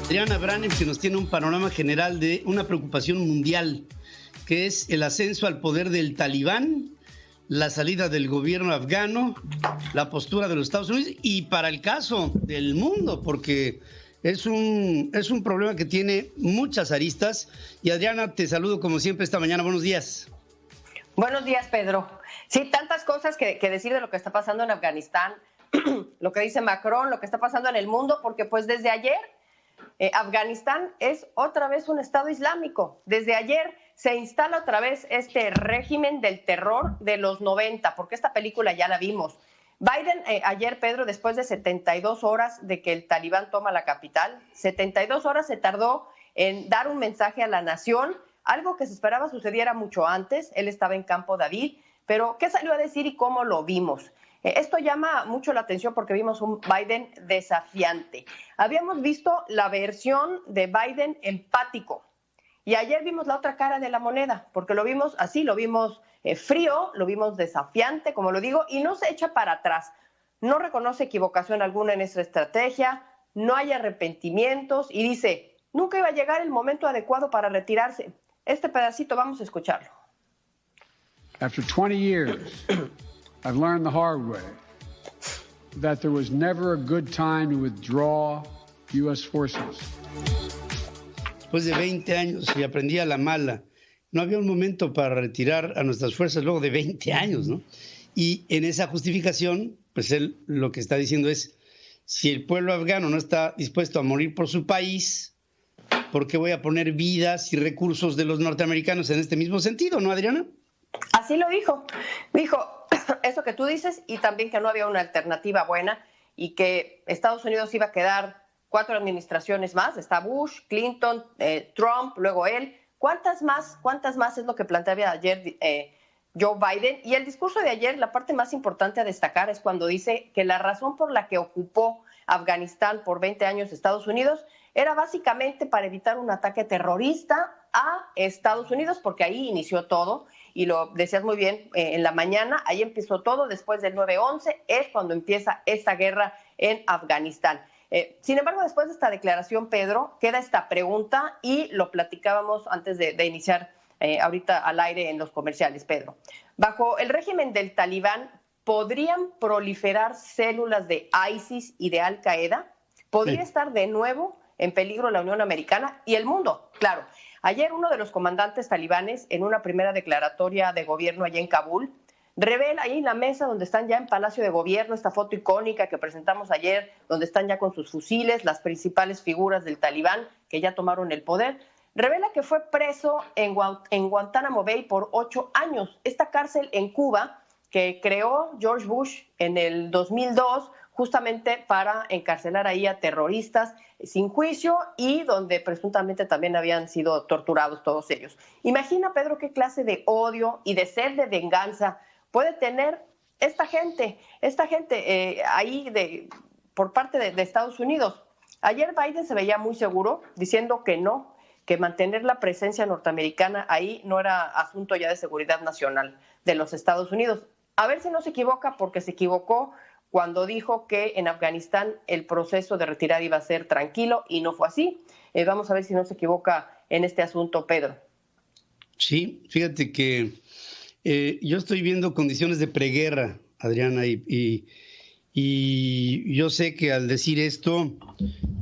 Adriana Branem, que nos tiene un panorama general de una preocupación mundial, que es el ascenso al poder del Talibán, la salida del gobierno afgano, la postura de los Estados Unidos y para el caso del mundo, porque es un problema que tiene muchas aristas. Y Adriana, te saludo como siempre esta mañana. Buenos días. Buenos días, Pedro. Sí, tantas cosas que decir de lo que está pasando en Afganistán, lo que dice Macron, lo que está pasando en el mundo, porque pues desde ayer Afganistán es otra vez un Estado islámico. Desde ayer se instala otra vez este régimen del terror de los 90, porque esta película ya la vimos. Biden ayer, Pedro, después de 72 horas de que el Talibán toma la capital, 72 horas se tardó en dar un mensaje a la nación, algo que se esperaba sucediera mucho antes. Él estaba en Campo David, pero ¿qué salió a decir y cómo lo vimos? Esto llama mucho la atención porque vimos un Biden desafiante. Habíamos visto la versión de Biden empático y ayer vimos la otra cara de la moneda, porque lo vimos así, lo vimos frío, lo vimos desafiante, como lo digo, y no se echa para atrás. No reconoce equivocación alguna en esta estrategia, no hay arrepentimientos y dice, nunca iba a llegar el momento adecuado para retirarse. Este pedacito vamos a escucharlo. After 20 years, I've learned the hard way that there was never a good time to withdraw U.S. forces. Después de 20 años y aprendí a la mala. No había un momento para retirar a nuestras fuerzas luego de 20 años, ¿no? Y en esa justificación, pues él lo que está diciendo es, si el pueblo afgano no está dispuesto a morir por su país, ¿por qué voy a poner vidas y recursos de los norteamericanos en este mismo sentido, no, Adriana? Así lo dijo. Dijo eso que tú dices y también que no había una alternativa buena y que Estados Unidos iba a quedar 4 administraciones más. Está Bush, Clinton, Trump, luego él. ¿Cuántas más es lo que planteaba ayer Joe Biden? Y el discurso de ayer, la parte más importante a destacar es cuando dice que la razón por la que ocupó Afganistán por 20 años Estados Unidos era básicamente para evitar un ataque terrorista a Estados Unidos, porque ahí inició todo, y lo decías muy bien en la mañana, ahí empezó todo, después del 9/11 es cuando empieza esta guerra en Afganistán. Sin embargo, después de esta declaración, Pedro, queda esta pregunta y lo platicábamos antes de iniciar ahorita al aire en los comerciales, Pedro. Bajo el régimen del Talibán, ¿podrían proliferar células de ISIS y de Al Qaeda? ¿Podría estar de nuevo en peligro la Unión Americana y el mundo? Claro. Ayer uno de los comandantes talibanes, en una primera declaratoria de gobierno allá en Kabul, revela ahí en la mesa donde están ya en Palacio de Gobierno, esta foto icónica que presentamos ayer, donde están ya con sus fusiles las principales figuras del Talibán que ya tomaron el poder, revela que fue preso en Guantánamo Bay por 8 años. Esta cárcel en Cuba que creó George Bush en el 2002 justamente para encarcelar ahí a terroristas sin juicio y donde presuntamente también habían sido torturados todos ellos. Imagina, Pedro, qué clase de odio y de sed de venganza puede tener esta gente ahí por parte de Estados Unidos. Ayer Biden se veía muy seguro diciendo que no, que mantener la presencia norteamericana ahí no era asunto ya de seguridad nacional de los Estados Unidos. A ver si no se equivoca, porque se equivocó cuando dijo que en Afganistán el proceso de retirada iba a ser tranquilo y no fue así. Vamos a ver si no se equivoca en este asunto, Pedro. Sí, fíjate que yo estoy viendo condiciones de preguerra, Adriana, y yo sé que al decir esto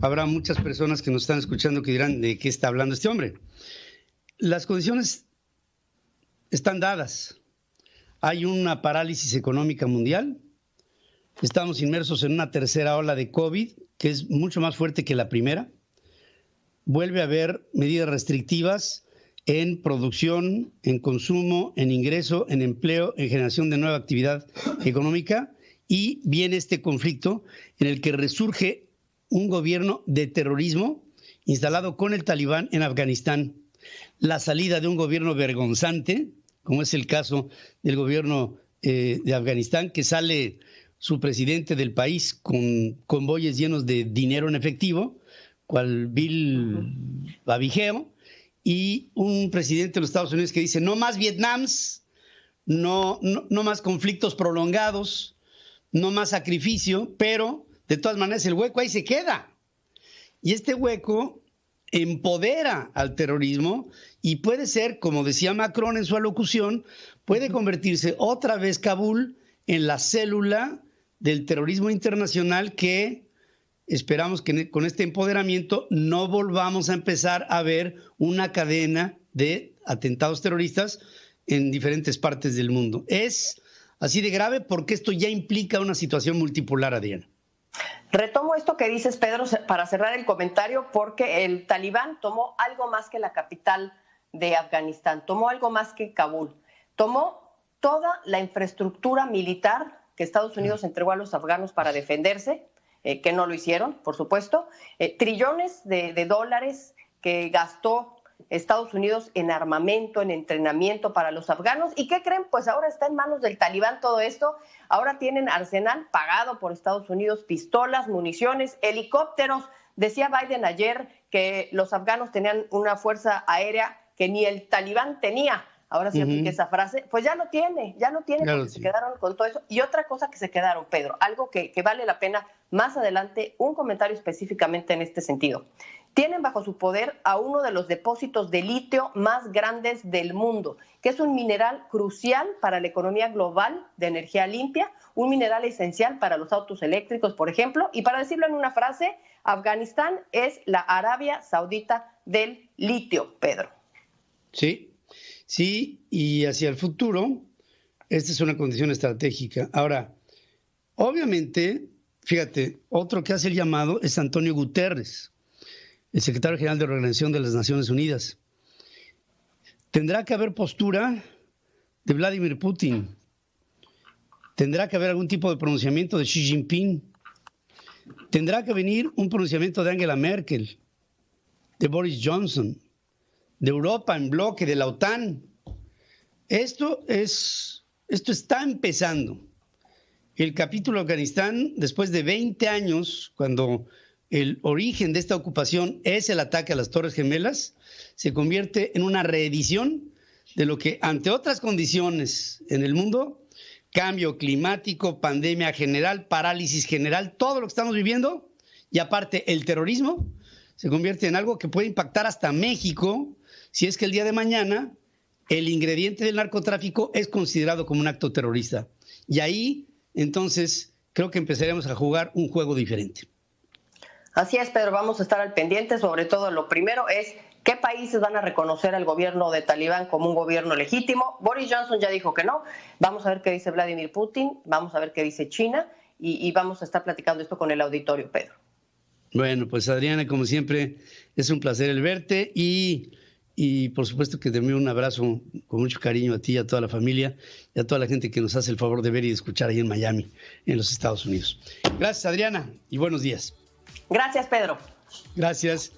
habrá muchas personas que nos están escuchando que dirán de qué está hablando este hombre. Las condiciones están dadas. Hay una parálisis económica mundial. Estamos inmersos en una tercera ola de COVID, que es mucho más fuerte que la primera. Vuelve a haber medidas restrictivas en producción, en consumo, en ingreso, en empleo, en generación de nueva actividad económica. Y viene este conflicto en el que resurge un gobierno de terrorismo instalado con el Talibán en Afganistán. La salida de un gobierno vergonzante, como es el caso del gobierno de Afganistán, que sale su presidente del país con convoyes llenos de dinero en efectivo, cual Bill Babigeo, y un presidente de los Estados Unidos que dice no más Vietnams, no más conflictos prolongados, no más sacrificio, pero de todas maneras el hueco ahí se queda. Y este hueco empodera al terrorismo y puede ser, como decía Macron en su alocución, puede convertirse otra vez Kabul en la célula del terrorismo internacional que esperamos que con este empoderamiento no volvamos a empezar a ver una cadena de atentados terroristas en diferentes partes del mundo. Es así de grave porque esto ya implica una situación multipolar, Adriana. Retomo esto que dices, Pedro, para cerrar el comentario, porque el Talibán tomó algo más que la capital de Afganistán, tomó algo más que Kabul, tomó toda la infraestructura militar que Estados Unidos entregó a los afganos para defenderse, que no lo hicieron, por supuesto, trillones de dólares que gastó Estados Unidos en armamento, en entrenamiento para los afganos. ¿Y qué creen? Pues ahora está en manos del Talibán todo esto. Ahora tienen arsenal pagado por Estados Unidos, pistolas, municiones, helicópteros. Decía Biden ayer que los afganos tenían una fuerza aérea que ni el Talibán tenía. Ahora sí apliqué esa frase. Pues ya no tiene claro, porque se quedaron con todo eso. Y otra cosa que se quedaron, Pedro, algo que vale la pena más adelante, un comentario específicamente en este sentido. Tienen bajo su poder a uno de los depósitos de litio más grandes del mundo, que es un mineral crucial para la economía global de energía limpia, un mineral esencial para los autos eléctricos, por ejemplo, y para decirlo en una frase, Afganistán es la Arabia Saudita del litio, Pedro. Sí, y hacia el futuro, esta es una condición estratégica. Ahora, obviamente, fíjate, otro que hace el llamado es Antonio Guterres, el secretario general de la Organización de las Naciones Unidas. Tendrá que haber postura de Vladimir Putin. Tendrá que haber algún tipo de pronunciamiento de Xi Jinping. Tendrá que venir un pronunciamiento de Angela Merkel, de Boris Johnson, de Europa en bloque, de la OTAN. Esto está empezando. El capítulo de Afganistán, después de 20 años, cuando el origen de esta ocupación es el ataque a las Torres Gemelas, se convierte en una reedición de lo que, ante otras condiciones en el mundo, cambio climático, pandemia general, parálisis general, todo lo que estamos viviendo, y aparte el terrorismo, se convierte en algo que puede impactar hasta México, si es que el día de mañana el ingrediente del narcotráfico es considerado como un acto terrorista. Y ahí, entonces, creo que empezaremos a jugar un juego diferente. Así es, Pedro, vamos a estar al pendiente. Sobre todo, lo primero es qué países van a reconocer al gobierno de Talibán como un gobierno legítimo. Boris Johnson ya dijo que no. Vamos a ver qué dice Vladimir Putin, vamos a ver qué dice China y vamos a estar platicando esto con el auditorio, Pedro. Bueno, pues Adriana, como siempre, es un placer el verte y por supuesto que te envío un abrazo con mucho cariño a ti y a toda la familia y a toda la gente que nos hace el favor de ver y de escuchar ahí en Miami, en los Estados Unidos. Gracias, Adriana, y buenos días. Gracias, Pedro. Gracias.